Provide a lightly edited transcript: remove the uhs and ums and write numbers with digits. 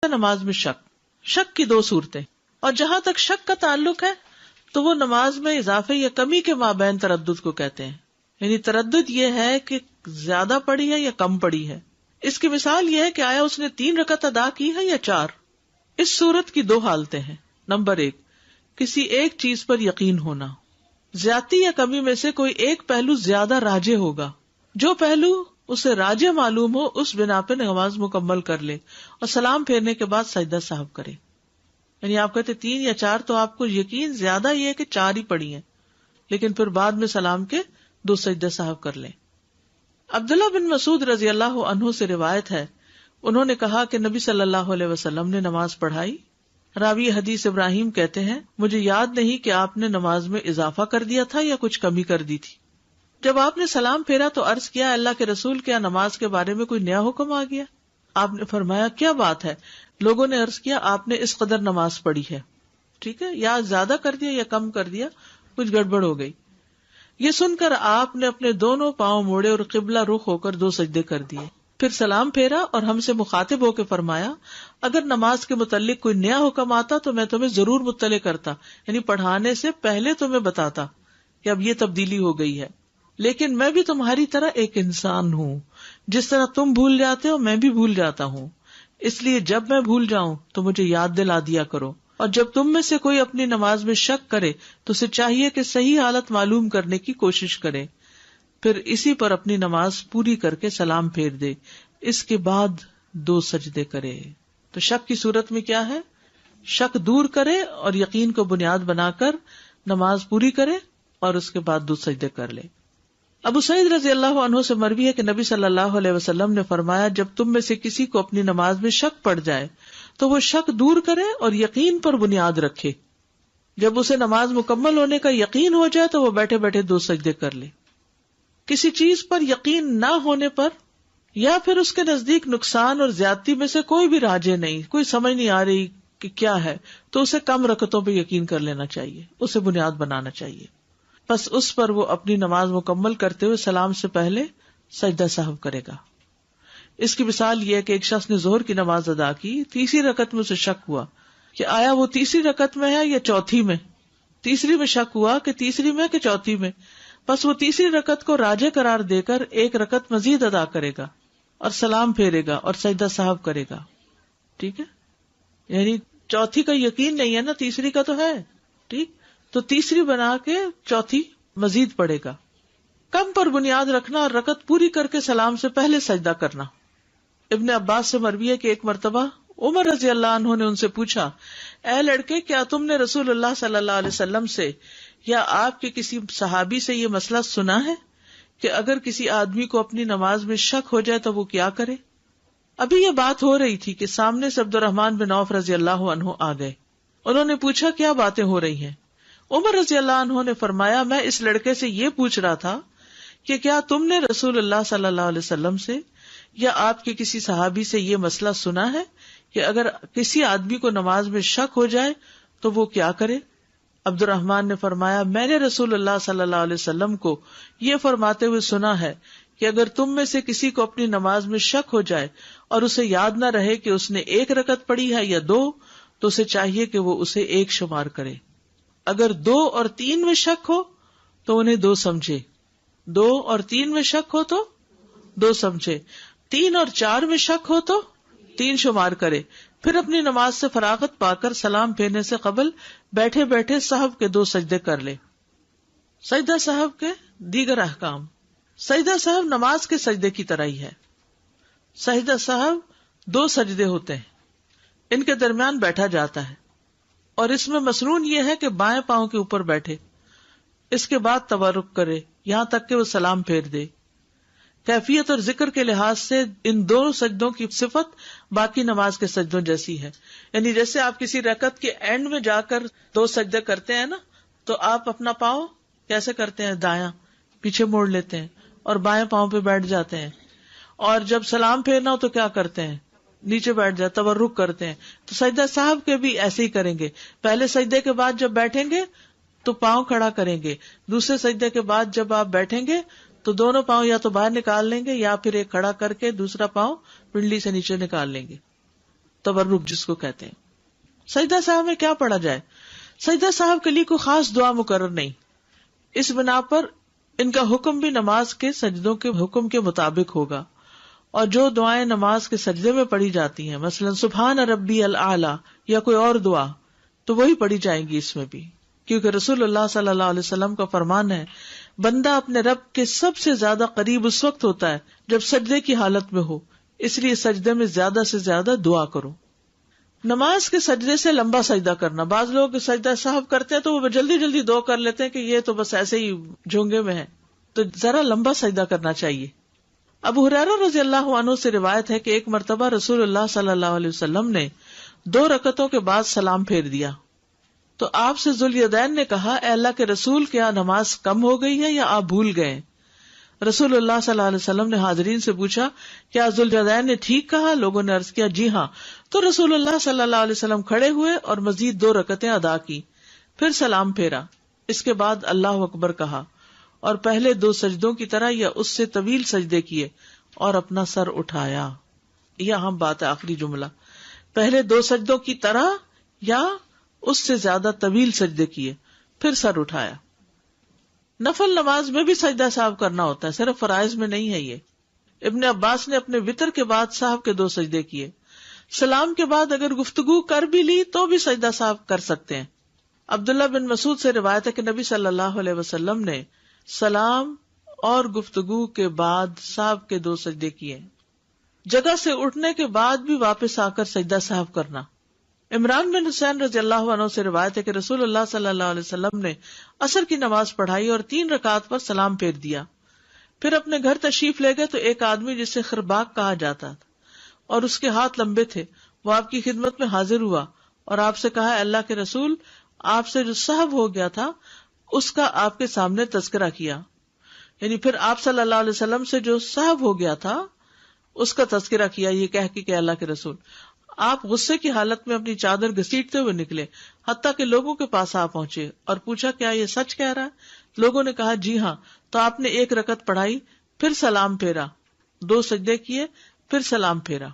نماز میں شک کی دو صورتیں، اور جہاں تک شک کا تعلق ہے تو وہ نماز میں اضافے یا کمی کے مابین تردد کو کہتے ہیں. یعنی تردد یہ ہے کہ زیادہ پڑھی ہے یا کم پڑھی ہے. اس کی مثال یہ ہے کہ آیا اس نے 3 رکعت ادا کی ہے یا 4. اس صورت کی 2 حالتیں ہیں. نمبر 1، کسی ایک چیز پر یقین ہونا. زیادتی یا کمی میں سے کوئی ایک پہلو زیادہ راجح ہوگا. جو پہلو اسے راجح معلوم ہو اس بنا پہ نماز مکمل کر لے اور سلام پھیرنے کے بعد سجدہ سہو کرے. یعنی آپ کہتے 3 یا 4 تو آپ کو یقین زیادہ یہ ہے کہ 4 ہی پڑھی ہیں، لیکن پھر بعد میں سلام کے 2 سجدہ سہو کر لیں. عبداللہ بن مسعود رضی اللہ عنہ سے روایت ہے، انہوں نے کہا کہ نبی صلی اللہ علیہ وسلم نے نماز پڑھائی. راوی حدیث ابراہیم کہتے ہیں مجھے یاد نہیں کہ آپ نے نماز میں اضافہ کر دیا تھا یا کچھ کمی کر دی تھی. جب آپ نے سلام پھیرا تو عرض کیا اللہ کے رسول، کیا نماز کے بارے میں کوئی نیا حکم آ گیا؟ آپ نے فرمایا کیا بات ہے؟ لوگوں نے عرض کیا آپ نے اس قدر نماز پڑھی ہے. ٹھیک ہے، یا زیادہ کر دیا یا کم کر دیا، کچھ گڑبڑ ہو گئی. یہ سن کر آپ نے اپنے دونوں پاؤں موڑے اور قبلہ رخ ہو کر 2 سجدے کر دیے. پھر سلام پھیرا اور ہم سے مخاطب ہو کے فرمایا اگر نماز کے متعلق کوئی نیا حکم آتا تو میں تمہیں ضرور مطلع کرتا، یعنی پڑھانے سے پہلے تمہیں بتاتا کہ اب یہ تبدیلی ہو گئی ہے. لیکن میں بھی تمہاری طرح ایک انسان ہوں، جس طرح تم بھول جاتے ہو میں بھی بھول جاتا ہوں، اس لیے جب میں بھول جاؤں تو مجھے یاد دلا دیا کرو. اور جب تم میں سے کوئی اپنی نماز میں شک کرے تو اسے چاہیے کہ صحیح حالت معلوم کرنے کی کوشش کرے، پھر اسی پر اپنی نماز پوری کر کے سلام پھیر دے، اس کے بعد 2 سجدے کرے. تو شک کی صورت میں کیا ہے؟ شک دور کرے اور یقین کو بنیاد بنا کر نماز پوری کرے اور اس کے بعد 2 سجدے کر لے. ابو سعید رضی اللہ عنہ سے مروی ہے کہ نبی صلی اللہ علیہ وسلم نے فرمایا جب تم میں سے کسی کو اپنی نماز میں شک پڑ جائے تو وہ شک دور کرے اور یقین پر بنیاد رکھے. جب اسے نماز مکمل ہونے کا یقین ہو جائے تو وہ بیٹھے بیٹھے 2 سجدے کر لے. کسی چیز پر یقین نہ ہونے پر یا پھر اس کے نزدیک نقصان اور زیادتی میں سے کوئی بھی راجے نہیں، کوئی سمجھ نہیں آ رہی کہ کیا ہے، تو اسے کم رکعتوں پہ یقین کر لینا چاہیے، اسے بنیاد بنانا چاہیے. بس اس پر وہ اپنی نماز مکمل کرتے ہوئے سلام سے پہلے سجدہ سہو کرے گا. اس کی مثال یہ ہے کہ ایک شخص نے ظہر کی نماز ادا کی، 3ری رکعت میں اسے شک ہوا کہ آیا وہ 3ری رکعت میں ہے یا 4تھی میں. 3ری میں شک ہوا کہ 3ری میں کہ 4تھی میں، بس وہ 3ری رکعت کو راجح قرار دے کر 1 رکعت مزید ادا کرے گا اور سلام پھیرے گا اور سجدہ سہو کرے گا. ٹھیک ہے، یعنی 4تھی کا یقین نہیں ہے نا، 3ری کا تو ہے. ٹھیک، تو 3ری بنا کے 4تھی مزید پڑے گا. کم پر بنیاد رکھنا اور رکعت پوری کر کے سلام سے پہلے سجدہ کرنا. ابن عباس سے مروی ہے کہ ایک مرتبہ عمر رضی اللہ عنہ نے ان سے پوچھا اے لڑکے کیا تم نے رسول اللہ صلی اللہ علیہ وسلم سے یا آپ کے کسی صحابی سے یہ مسئلہ سنا ہے کہ اگر کسی آدمی کو اپنی نماز میں شک ہو جائے تو وہ کیا کرے؟ ابھی یہ بات ہو رہی تھی کہ سامنے سے عبد الرحمن بن عوف رضی اللہ عنہ آ گئے. انہوں نے پوچھا کیا باتیں ہو رہی ہیں؟ عمر رضی اللہ عنہ نے فرمایا میں اس لڑکے سے یہ پوچھ رہا تھا کہ کیا تم نے رسول اللہ صلی اللہ علیہ وسلم سے یا آپ کے کسی صحابی سے یہ مسئلہ سنا ہے کہ اگر کسی آدمی کو نماز میں شک ہو جائے تو وہ کیا کرے؟ عبد الرحمن نے فرمایا میں نے رسول اللہ صلی اللہ علیہ وسلم کو یہ فرماتے ہوئے سنا ہے کہ اگر تم میں سے کسی کو اپنی نماز میں شک ہو جائے اور اسے یاد نہ رہے کہ اس نے 1 رکعت پڑھی ہے یا 2 تو اسے چاہیے کہ وہ اسے 1 شمار کرے. اگر 2 اور 3 میں شک ہو تو انہیں 2 سمجھے، 2 اور 3 میں شک ہو تو 2 سمجھے، 3 اور 4 میں شک ہو تو 3 شمار کرے. پھر اپنی نماز سے فراغت پا کر سلام پھیرنے سے قبل بیٹھے بیٹھے سہو کے 2 سجدے کر لے. سجدہ سہو کے دیگر احکام. سجدہ سہو نماز کے سجدے کی طرح ہی ہے. سجدہ سہو 2 سجدے ہوتے ہیں، ان کے درمیان بیٹھا جاتا ہے اور اس میں مسنون یہ ہے کہ بائیں پاؤں کے اوپر بیٹھے، اس کے بعد تورک کرے یہاں تک کہ وہ سلام پھیر دے. کیفیت اور ذکر کے لحاظ سے ان 2 سجدوں کی صفت باقی نماز کے سجدوں جیسی ہے. یعنی جیسے آپ کسی رکعت کے اینڈ میں جا کر 2 سجدے کرتے ہیں نا، تو آپ اپنا پاؤں کیسے کرتے ہیں؟ دایاں پیچھے موڑ لیتے ہیں اور بائیں پاؤں پہ بیٹھ جاتے ہیں، اور جب سلام پھیرنا ہو تو کیا کرتے ہیں؟ نیچے بیٹھ جاتے، تورک کرتے ہیں. تو سجدہ صاحب کے بھی ایسے ہی کریں گے. پہلے سجدے کے بعد جب بیٹھیں گے تو پاؤں کھڑا کریں گے، دوسرے سجدے کے بعد جب آپ بیٹھیں گے تو دونوں پاؤں یا تو باہر نکال لیں گے یا پھر ایک کھڑا کر کے دوسرا پاؤں پنڈلی سے نیچے نکال لیں گے. تورک جس کو کہتے ہیں. سجدہ صاحب میں کیا پڑھا جائے؟ سجدہ صاحب کے لیے کوئی خاص دعا مقرر نہیں. اس بنا پر ان کا حکم بھی نماز کے سجدوں کے حکم کے مطابق ہوگا، اور جو دعائیں نماز کے سجدے میں پڑھی جاتی ہیں، مثلا سبحان ربی الاعلی یا کوئی اور دعا، تو وہی پڑھی جائیں گی اس میں بھی، کیونکہ رسول اللہ صلی اللہ علیہ وسلم کا فرمان ہے بندہ اپنے رب کے سب سے زیادہ قریب اس وقت ہوتا ہے جب سجدے کی حالت میں ہو، اس لیے سجدے میں زیادہ سے زیادہ دعا کرو. نماز کے سجدے سے لمبا سجدہ کرنا، بعض لوگ سجدہ صاحب کرتے ہیں تو وہ جلدی جلدی دعا کر لیتے ہیں کہ یہ تو بس ایسے ہی جھونگے میں ہے، تو ذرا لمبا سجدہ کرنا چاہیے. ابو ہریرہ رضی اللہ عنہ سے روایت ہے کہ ایک مرتبہ رسول اللہ صلی اللہ علیہ وسلم نے 2 رکعتوں کے بعد سلام پھیر دیا تو آپ سے ذوالیدین نے کہا، اے اللہ کے رسول، کیا نماز کم ہو گئی ہے یا آپ بھول گئے؟ رسول اللہ صلی اللہ علیہ وسلم نے حاضرین سے پوچھا، کیا ذوالیدین نے ٹھیک کہا؟ لوگوں نے عرض کیا، جی ہاں. تو رسول اللہ صلی اللہ علیہ وسلم کھڑے ہوئے اور مزید 2 رکعتیں ادا کی، پھر سلام پھیرا. اس کے بعد اللہ اکبر کہا اور پہلے 2 سجدوں کی طرح یا اس سے طویل سجدے کیے اور اپنا سر اٹھایا. یہ اہم بات ہے، آخری جملہ، پہلے 2 سجدوں کی طرح یا اس سے زیادہ طویل سجدے کیے پھر سر اٹھایا. نفل نماز میں بھی سجدہ صاحب کرنا ہوتا ہے، صرف فرائض میں نہیں ہے. یہ ابن عباس نے اپنے وتر کے بعد صاحب کے 2 سجدے کیے. سلام کے بعد اگر گفتگو کر بھی لی تو بھی سجدہ صاحب کر سکتے ہیں. عبداللہ بن مسعود سے روایت ہے کہ نبی صلی اللہ علیہ وسلم نے سلام اور گفتگو کے بعد صاحب کے 2 سجدے کیے. جگہ سے اٹھنے کے بعد بھی واپس آ کر سجدہ صاحب کرنا. عمران بن حسین رضی اللہ عنہ سے روایت ہے کہ رسول اللہ صلی اللہ علیہ وسلم نے عصر کی نماز پڑھائی اور 3 رکعات پر سلام پھیر دیا. پھر اپنے گھر تشریف لے گئے تو ایک آدمی جسے خرباق کہا جاتا تھا اور اس کے ہاتھ لمبے تھے، وہ آپ کی خدمت میں حاضر ہوا اور آپ سے کہا، اللہ کے رسول، آپ سے جو سہو ہو گیا تھا اس کا آپ کے سامنے تذکرہ کیا. یعنی پھر آپ صلی اللہ علیہ وسلم سے جو سہو ہو گیا تھا اس کا تذکرہ کیا، یہ کہہ کے کہ اللہ کے رسول. آپ غصے کی حالت میں اپنی چادر گھسیٹتے ہوئے نکلے، حتیٰ کہ لوگوں کے پاس آ پہنچے اور پوچھا، کیا یہ سچ کہہ رہا ہے؟ لوگوں نے کہا، جی ہاں. تو آپ نے 1 رکعت پڑھائی، پھر سلام پھیرا، 2 سجدے کیے، پھر سلام پھیرا.